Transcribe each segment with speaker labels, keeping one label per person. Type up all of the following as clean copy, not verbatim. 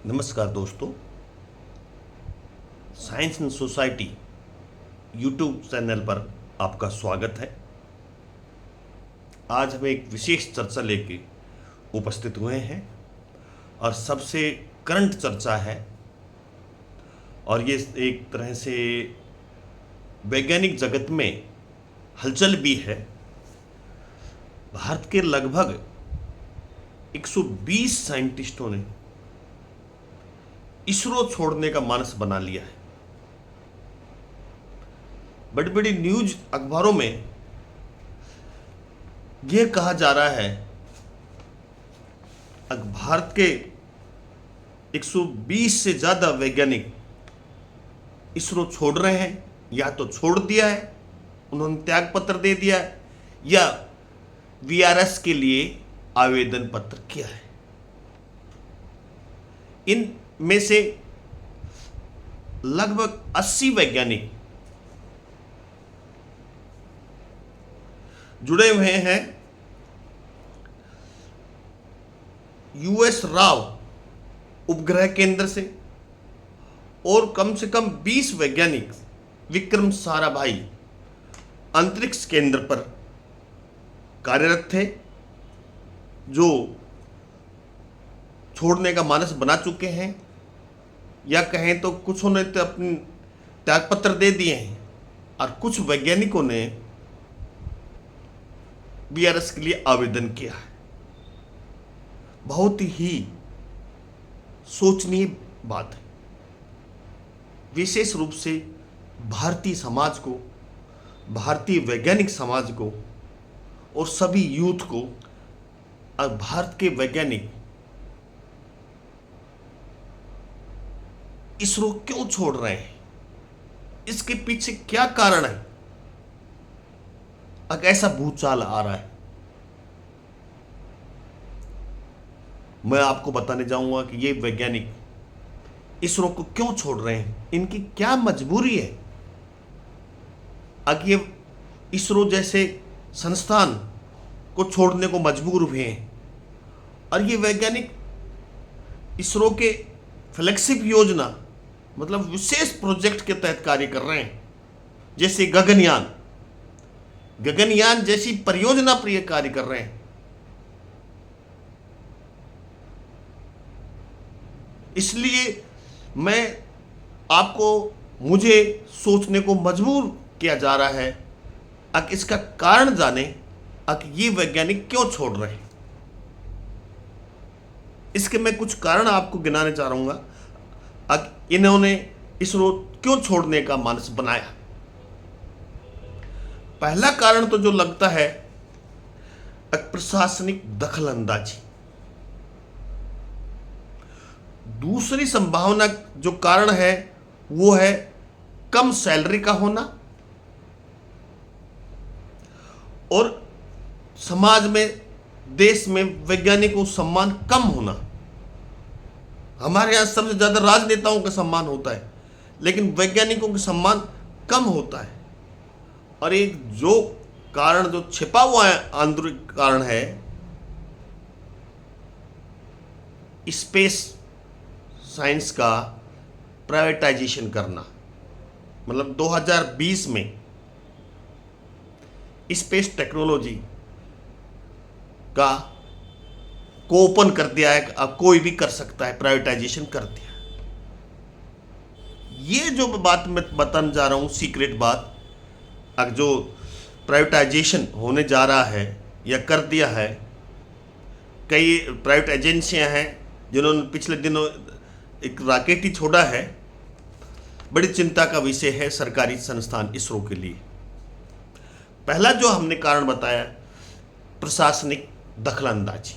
Speaker 1: नमस्कार दोस्तों, science and society YouTube channel पर आपका स्वागत है। आज हम एक विशेष चर्चा लेके उपस्थित हुए हैं और सबसे करंट चर्चा है और ये एक तरह से वैज्ञानिक जगत में हलचल भी है। भारत के लगभग 120 साइंटिस्टों ने इसरो छोड़ने का मानस बना लिया है। बड़ी बड़ी न्यूज अखबारों में यह कहा जा रहा है भारत के 120 से ज्यादा वैज्ञानिक इसरो छोड़ रहे हैं, या तो छोड़ दिया है, उन्होंने त्याग पत्र दे दिया है, या वीआरएस के लिए आवेदन पत्र किया है। इन में से लगभग 80 वैज्ञानिक जुड़े हुए हैं यूएस राव उपग्रह केंद्र से, और कम से कम 20 वैज्ञानिक विक्रम साराभाई अंतरिक्ष केंद्र पर कार्यरत थे, जो छोड़ने का मानस बना चुके हैं, या कहें तो कुछ ने तो अपने त्यागपत्र दे दिए हैं और कुछ वैज्ञानिकों ने वीआरएस के लिए आवेदन किया है। बहुत ही सोचनीय बात है, विशेष रूप से भारतीय समाज को, भारतीय वैज्ञानिक समाज को और सभी यूथ को। और भारत के वैज्ञानिक इसरो क्यों छोड़ रहे हैं, इसके पीछे क्या कारण है? अब ऐसा भूचाल आ रहा है, मैं आपको बताने जाऊंगा कि ये वैज्ञानिक इसरो को क्यों छोड़ रहे हैं, इनकी क्या मजबूरी है। अब ये इसरो जैसे संस्थान को छोड़ने को मजबूर हुए हैं, और ये वैज्ञानिक इसरो के फ्लैगशिप योजना मतलब विशेष प्रोजेक्ट के तहत कार्य कर रहे हैं, जैसे गगनयान जैसी परियोजना पर यह कार्य कर रहे हैं। इसलिए मुझे सोचने को मजबूर किया जा रहा है, अब इसका कारण जाने, अब ये वैज्ञानिक क्यों छोड़ रहे हैं। इसके मैं कुछ कारण आपको गिनाने चाह रहा हूं। अब इन्होंने इसरो क्यों छोड़ने का मानस बनाया। पहला कारण तो जो लगता है, प्रशासनिक दखलंदाजी। दूसरी संभावना जो कारण है वो है कम सैलरी का होना, और समाज में, देश में वैज्ञानिकों को सम्मान कम होना। हमारे यहां सबसे ज्यादा राजनेताओं का सम्मान होता है, लेकिन वैज्ञानिकों का सम्मान कम होता है। और एक जो कारण जो छिपा हुआ है, आंतरिक कारण है, स्पेस साइंस का प्राइवेटाइजेशन करना। मतलब 2020 में स्पेस टेक्नोलॉजी का को ओपन कर दिया है, अब कोई भी कर सकता है, प्राइवेटाइजेशन कर दिया। ये जो बात मैं बताने जा रहा हूं, सीक्रेट बात, अब जो प्राइवेटाइजेशन होने जा रहा है या कर दिया है, कई प्राइवेट एजेंसियां हैं जिन्होंने पिछले दिनों एक रॉकेट ही छोड़ा है। बड़ी चिंता का विषय है सरकारी संस्थान इसरो के लिए। पहला जो हमने कारण बताया, प्रशासनिक दखलंदाजी।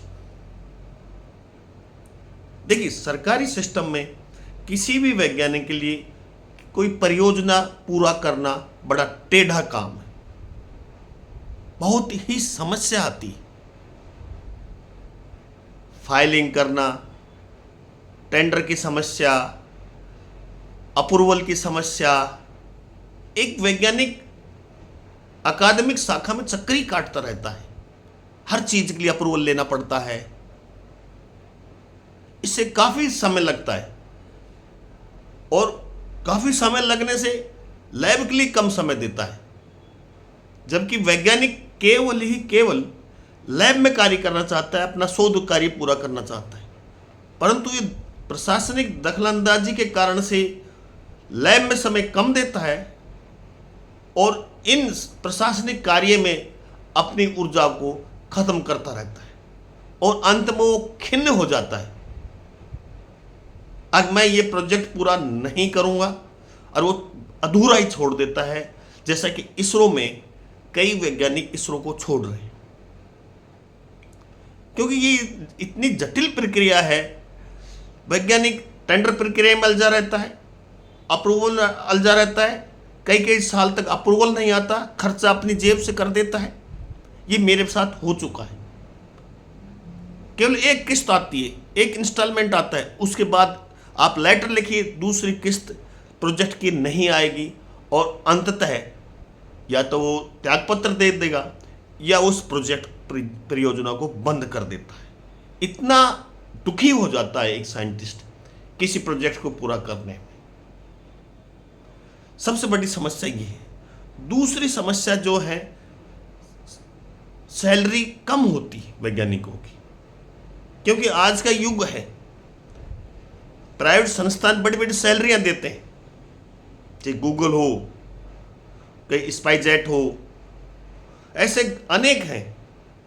Speaker 1: देखिए, सरकारी सिस्टम में किसी भी वैज्ञानिक के लिए कोई परियोजना पूरा करना बड़ा टेढ़ा काम है, बहुत ही समस्या आती है। फाइलिंग करना, टेंडर की समस्या, अप्रूवल की समस्या। एक वैज्ञानिक अकादमिक शाखा में चक्री काटता रहता है, हर चीज के लिए अप्रूवल लेना पड़ता है। इससे काफ़ी समय लगता है, और काफ़ी समय लगने से लैब के लिए कम समय देता है, जबकि वैज्ञानिक केवल लैब में कार्य करना चाहता है, अपना शोध कार्य पूरा करना चाहता है। परंतु ये प्रशासनिक दखलंदाजी के कारण से लैब में समय कम देता है और इन प्रशासनिक कार्य में अपनी ऊर्जा को खत्म करता रहता है, और अंत में वो खिन्न हो जाता है। अब मैं ये प्रोजेक्ट पूरा नहीं करूंगा, और वो अधूरा ही छोड़ देता है, जैसा कि इसरो में कई वैज्ञानिक इसरो को छोड़ रहे हैं, क्योंकि ये इतनी जटिल प्रक्रिया है। वैज्ञानिक टेंडर प्रक्रिया में उलझा रहता है, अप्रूवल उलझा रहता है, कई कई साल तक अप्रूवल नहीं आता, खर्चा अपनी जेब से कर देता है। ये मेरे साथ हो चुका है। केवल एक किस्त आती है, एक इंस्टॉलमेंट आता है, उसके बाद आप लेटर लिखिए, दूसरी किस्त प्रोजेक्ट की नहीं आएगी, और अंततः या तो वो त्यागपत्र दे देगा या उस प्रोजेक्ट परियोजना को बंद कर देता है। इतना दुखी हो जाता है एक साइंटिस्ट किसी प्रोजेक्ट को पूरा करने में। सबसे बड़ी समस्या ये है। दूसरी समस्या जो है, सैलरी कम होती है वैज्ञानिकों की, क्योंकि आज का युग है, प्राइवेट संस्थान बड़ी बड़ी सैलरियां देते हैं, चाहे गूगल हो, कहीं स्पाइसजेट हो, ऐसे अनेक हैं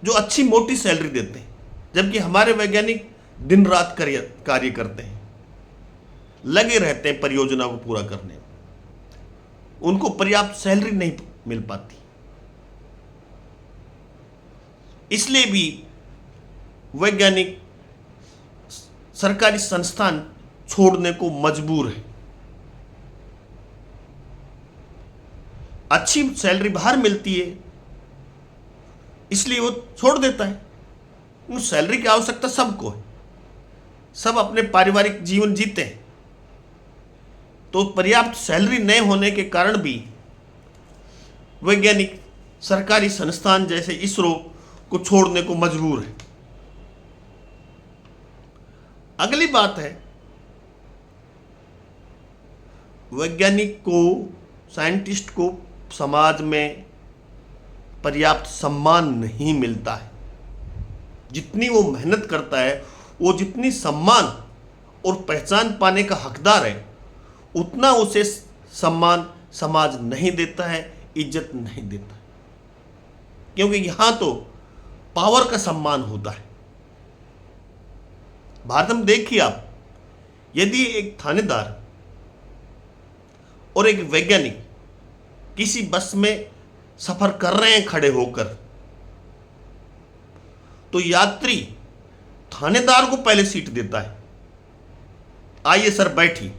Speaker 1: जो अच्छी मोटी सैलरी देते हैं, जबकि हमारे वैज्ञानिक दिन रात कार्य करते हैं, लगे रहते हैं परियोजना को पूरा करने में। उनको पर्याप्त सैलरी नहीं मिल पाती, इसलिए भी वैज्ञानिक सरकारी संस्थान छोड़ने को मजबूर है। अच्छी सैलरी बाहर मिलती है, इसलिए वो छोड़ देता है। सैलरी की आवश्यकता सबको है, सब अपने पारिवारिक जीवन जीते हैं, तो पर्याप्त सैलरी न होने के कारण भी वैज्ञानिक सरकारी संस्थान जैसे इसरो को छोड़ने को मजबूर है। अगली बात है, वैज्ञानिक को, साइंटिस्ट को समाज में पर्याप्त सम्मान नहीं मिलता है। जितनी वो मेहनत करता है, वो जितनी सम्मान और पहचान पाने का हकदार है, उतना उसे सम्मान समाज नहीं देता है, इज्जत नहीं देता है। क्योंकि यहाँ तो पावर का सम्मान होता है। भारत में देखिए आप, यदि एक थानेदार और एक वैज्ञानिक किसी बस में सफर कर रहे हैं खड़े होकर, तो यात्री थानेदार को पहले सीट देता है, आइए सर बैठिए,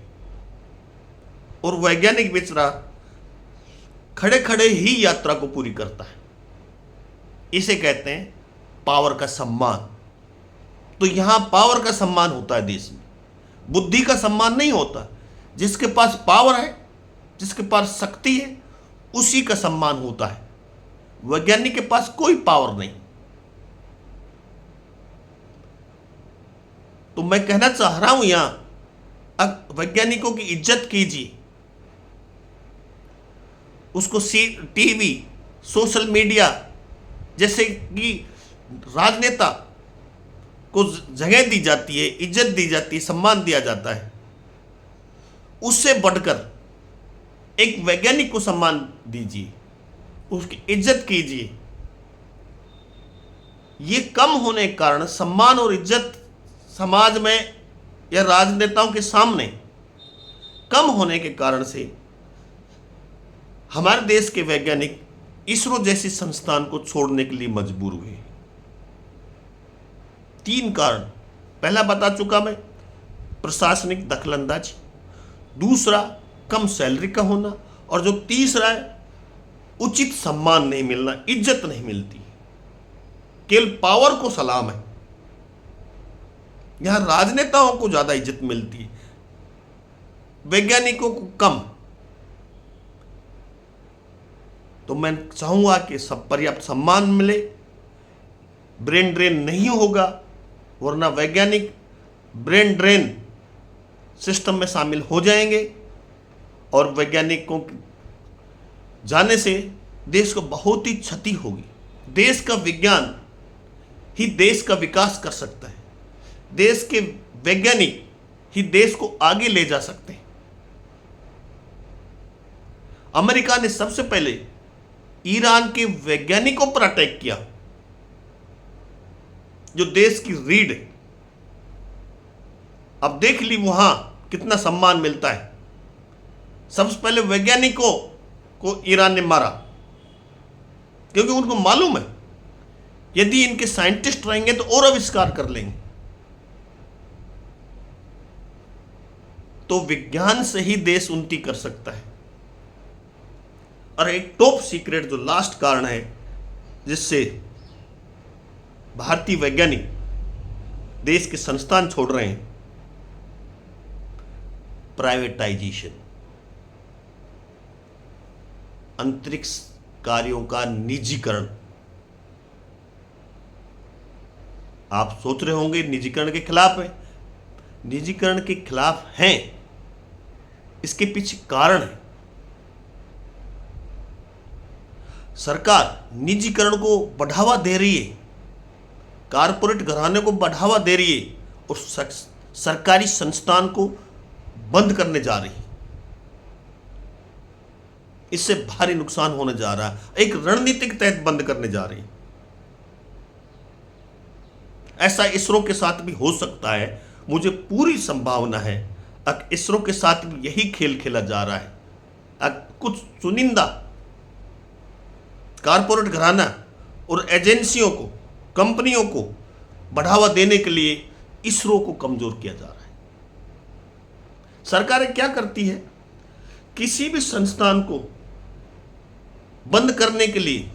Speaker 1: और वैज्ञानिक बेचारा खड़े खड़े ही यात्रा को पूरी करता है। इसे कहते हैं पावर का सम्मान। तो यहां पावर का सम्मान होता है देश में, बुद्धि का सम्मान नहीं होता। जिसके पास पावर है, जिसके पास शक्ति है, उसी का सम्मान होता है। वैज्ञानिक के पास कोई पावर नहीं। तो मैं कहना चाह रहा हूं यहां, अब वैज्ञानिकों की इज्जत कीजिए, उसको टीवी, सोशल मीडिया जैसे कि राजनेता को जगह दी जाती है, इज्जत दी जाती है, सम्मान दिया जाता है। उससे बढ़कर एक वैज्ञानिक को सम्मान दीजिए, उसकी इज्जत कीजिए। ये कम होने के कारण सम्मान और इज्जत समाज में या राजनेताओं के सामने कम होने के कारण से हमारे देश के वैज्ञानिक इसरो जैसी संस्थान को छोड़ने के लिए मजबूर हुए। 3 कारण, पहला बता चुका मैं, प्रशासनिक दखलंदाजी, दूसरा कम सैलरी का होना, और जो तीसरा है उचित सम्मान नहीं मिलना, इज्जत नहीं मिलती। केवल पावर को सलाम है, यहां राजनेताओं को ज्यादा इज्जत मिलती है, वैज्ञानिकों को कम। तो मैं चाहूंगा कि सब पर्याप्त सम्मान मिले, ब्रेन ड्रेन नहीं होगा, वरना वैज्ञानिक ब्रेन ड्रेन सिस्टम में शामिल हो जाएंगे और वैज्ञानिकों के जाने से देश को बहुत ही क्षति होगी। देश का विज्ञान ही देश का विकास कर सकता है। देश के वैज्ञानिक ही देश को आगे ले जा सकते हैं। अमेरिका ने सबसे पहले ईरान के वैज्ञानिकों पर अटैक किया, जो देश की रीढ़ है। अब देख ली वहां कितना सम्मान मिलता है। सबसे पहले वैज्ञानिकों को ईरान ने मारा, क्योंकि उनको मालूम है यदि इनके साइंटिस्ट रहेंगे तो और आविष्कार कर लेंगे। तो विज्ञान से ही देश उन्नति कर सकता है। और एक टॉप सीक्रेट जो लास्ट कारण है जिससे भारतीय वैज्ञानिक देश के संस्थान छोड़ रहे हैं, प्राइवेटाइजेशन, अंतरिक्ष कार्यों का निजीकरण। आप सोच रहे होंगे निजीकरण के खिलाफ है। निजीकरण के खिलाफ हैं, इसके पीछे कारण है। सरकार निजीकरण को बढ़ावा दे रही है, कारपोरेट घराने को बढ़ावा दे रही है और सरकारी संस्थान को बंद करने जा रही है। इससे भारी नुकसान होने जा रहा है। एक रणनीति के तहत बंद करने जा रही है। ऐसा इसरो के साथ भी हो सकता है, मुझे पूरी संभावना है। इसरो के साथ भी यही खेल खेला जा रहा है। कुछ चुनिंदा कारपोरेट घराना और एजेंसियों को, कंपनियों को बढ़ावा देने के लिए इसरो को कमजोर किया जा रहा है। सरकारें क्या करती है, किसी भी संस्थान को बंद करने के लिए,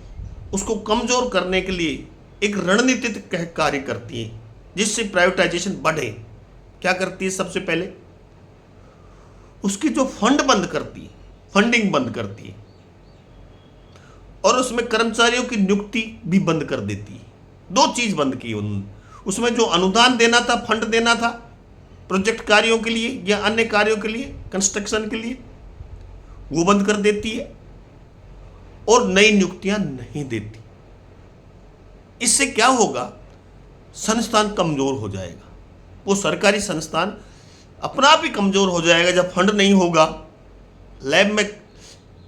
Speaker 1: उसको कमजोर करने के लिए एक रणनीतिक कार्य करती है जिससे प्राइवेटाइजेशन बढ़े। क्या करती है, सबसे पहले उसकी जो फंड बंद करती है, फंडिंग बंद करती है और उसमें कर्मचारियों की नियुक्ति भी बंद कर देती है। दो चीज बंद की उन्होंने। उसमें जो अनुदान देना था, फंड देना था प्रोजेक्ट कार्यों के लिए या अन्य कार्यों के लिए, कंस्ट्रक्शन के लिए, वो बंद कर देती है और नई नियुक्तियां नहीं देती। इससे क्या होगा, संस्थान कमजोर हो जाएगा। वो सरकारी संस्थान अपना आप ही कमजोर हो जाएगा। जब फंड नहीं होगा, लैब में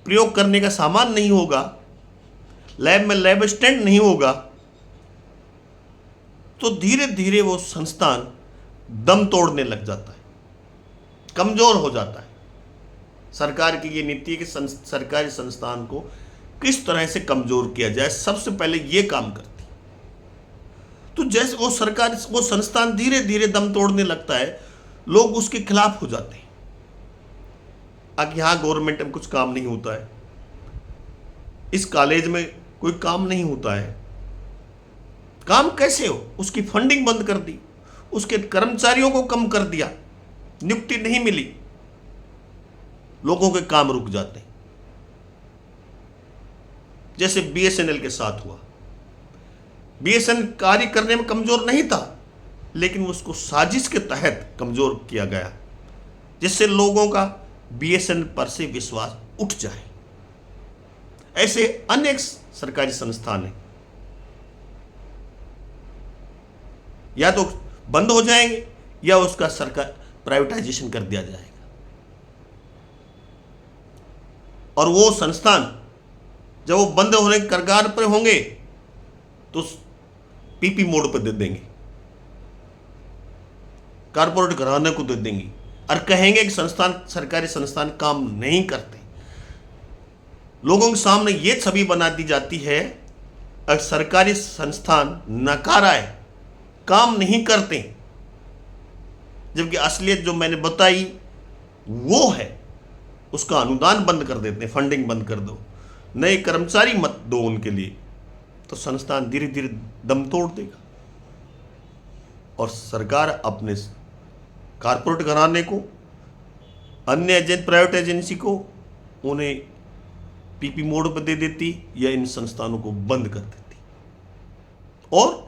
Speaker 1: प्रयोग करने का सामान नहीं होगा, लैब में लैब स्टैंड नहीं होगा, तो धीरे धीरे वो संस्थान दम तोड़ने लग जाता है, कमजोर हो जाता है। सरकार की ये नीति है कि सरकारी संस्थान को किस तरह से कमजोर किया जाए, सबसे पहले ये काम करती है। तो जैसे वो संस्थान धीरे धीरे दम तोड़ने लगता है, लोग उसके खिलाफ हो जाते हैं। अब यहां गवर्नमेंट में कुछ काम नहीं होता है, इस कॉलेज में कोई काम नहीं होता है। काम कैसे हो, उसकी फंडिंग बंद कर दी, उसके कर्मचारियों को कम कर दिया, नियुक्ति नहीं मिली, लोगों के काम रुक जाते हैं। जैसे बीएसएनएल के साथ हुआ। बीएसएनएल कार्य करने में कमजोर नहीं था, लेकिन उसको साजिश के तहत कमजोर किया गया जिससे लोगों का बीएसएनएल पर से विश्वास उठ जाए। ऐसे अनेक सरकारी संस्थान हैं, या तो बंद हो जाएंगे या उसका सरकार प्राइवेटाइजेशन कर दिया जाएगा और वो संस्थान जब वो बंद होने के कगार पर होंगे तो पीपी मोड पर दे देंगे, कारपोरेट घराने को दे देंगे और कहेंगे कि सरकारी संस्थान काम नहीं करते। लोगों के सामने ये छवि बना दी जाती है अगर सरकारी संस्थान नकारा है, काम नहीं करते, जबकि असलियत जो मैंने बताई वो है उसका अनुदान बंद कर देते हैं, फंडिंग बंद कर दो, नए कर्मचारी मत दो उनके लिए, तो संस्थान धीरे धीरे दम तोड़ देगा और सरकार अपने कारपोरेट घराने को, अन्य प्राइवेट एजेंसी को उन्हें पीपी मोड पर दे देती या इन संस्थानों को बंद कर देती और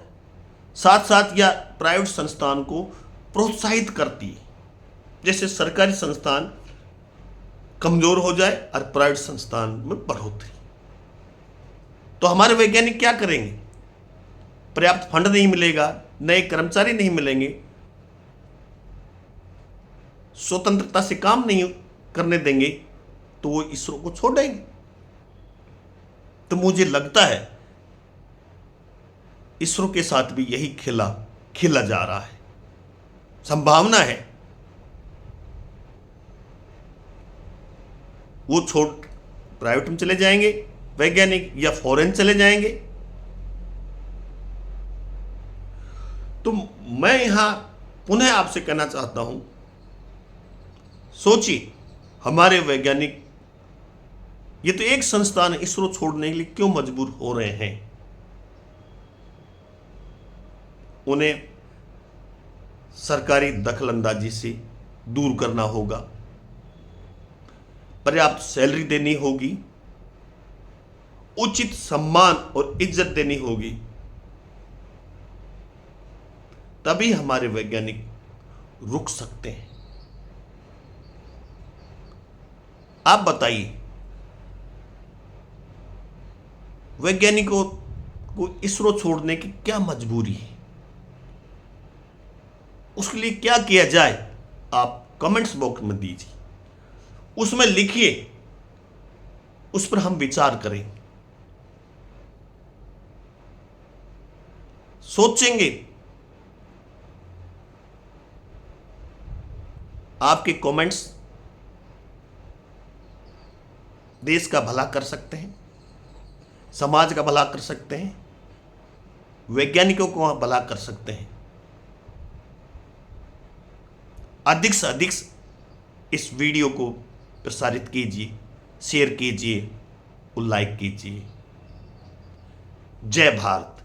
Speaker 1: साथ साथ या प्राइवेट संस्थान को प्रोत्साहित करती है, जैसे सरकारी संस्थान कमजोर हो जाए और प्राइवेट संस्थान में बढ़ोतरी। तो हमारे वैज्ञानिक क्या करेंगे? पर्याप्त फंड नहीं मिलेगा, नए कर्मचारी नहीं मिलेंगे, स्वतंत्रता से काम नहीं करने देंगे, तो वो इसरो को छोड़ देंगे। तो मुझे लगता है इसरो के साथ भी यही खेला जा रहा है। संभावना है वो छोड़ प्राइवेट में चले जाएंगे वैज्ञानिक, या फॉरेन चले जाएंगे। तो मैं यहां पुनः आपसे कहना चाहता हूं, सोचिए हमारे वैज्ञानिक, ये तो एक संस्थान है, इसरो छोड़ने के लिए क्यों मजबूर हो रहे हैं? उन्हें सरकारी दखलंदाजी से दूर करना होगा, पर्याप्त सैलरी देनी होगी, उचित सम्मान और इज्जत देनी होगी, तभी हमारे वैज्ञानिक रुक सकते हैं। आप बताइए, वैज्ञानिकों को इसरो छोड़ने की क्या मजबूरी है? उसके लिए क्या किया जाए? आप कमेंट्स बॉक्स में दीजिए, उसमें लिखिए, उस पर हम विचार करें, सोचेंगे। आपके कमेंट्स देश का भला कर सकते हैं, समाज का भला कर सकते हैं, वैज्ञानिकों को भला कर सकते हैं। अधिक से अधिक इस वीडियो को प्रसारित कीजिए, शेयर कीजिए और लाइक कीजिए। जय भारत।